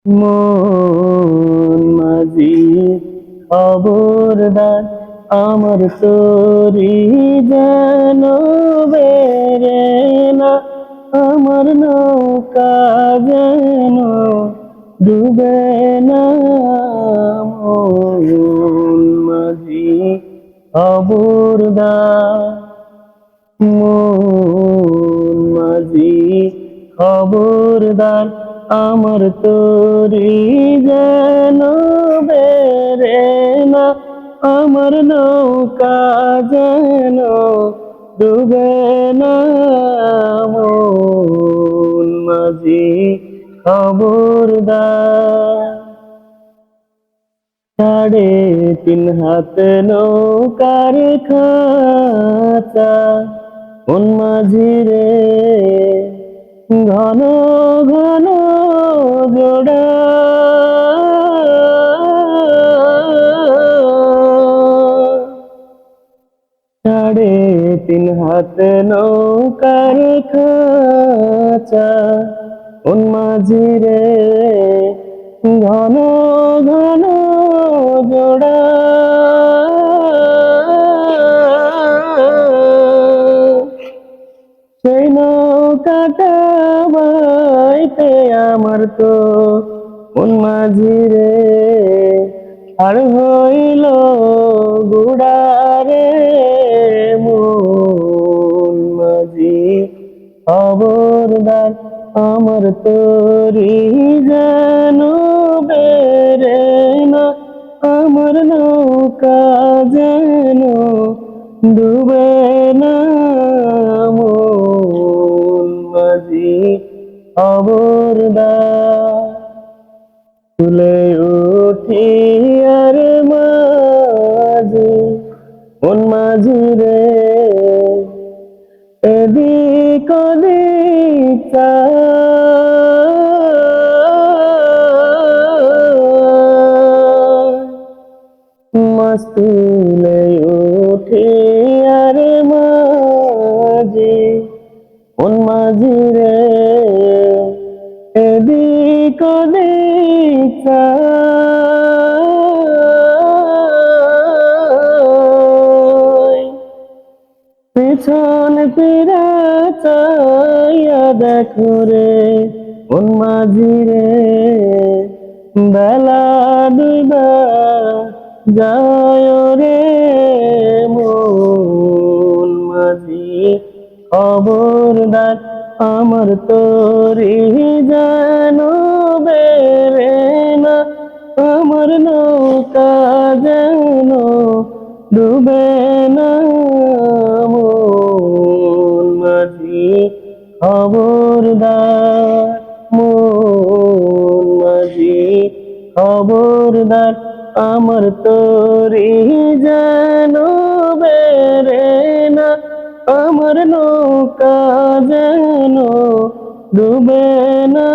মন মাঝি খবরদার, আমার তরি যেন বেরে না, আমার নৌকা যেন ডুবে না। মন মাঝি খবরদার, মন মাঝি খবরদার, আমার তরি যেন বেরে না, আমার নৌকা যেন ডুবে না। মন মাঝি খবরদার, 3.5 হাত নৌকার খাঁচা, মন মাঝি রে ঘন ঘন জোড়া। 3.5 হাত নৌকার খাঁচা, মন মাঝি রে ঘন ঘন জোড়া। সেই নৌকাটা বাইতে আমার তো মন মাঝি রে আর হইল গুড়ারে। মন মাঝি খবরদার, আমার তরি যেন বেরে না, আমার নৌকা যেন ডুবে না। মন মাঝি খবরদার, তুলে উঠি আর মাঝি, মন মাঝি রে এদিক ওদিক চাই, মাছ তুলে উঠি আর মাঝি, মন মাঝি রে এদিক ওদিক চাই, পিছন ফিরা চাইয়া দেখো রে মন মাঝি রে, বেলা ডুবা যায় রে। মন মাঝি খবরদার, আমার তরি যেন বেরে না, আমার নৌকা যেন ডুবে না। মন মাঝি খবরদার, মন মাঝি খবরদার, আমার তরি যেন বেরে না, আমার নৌকা যেন ডুবে না।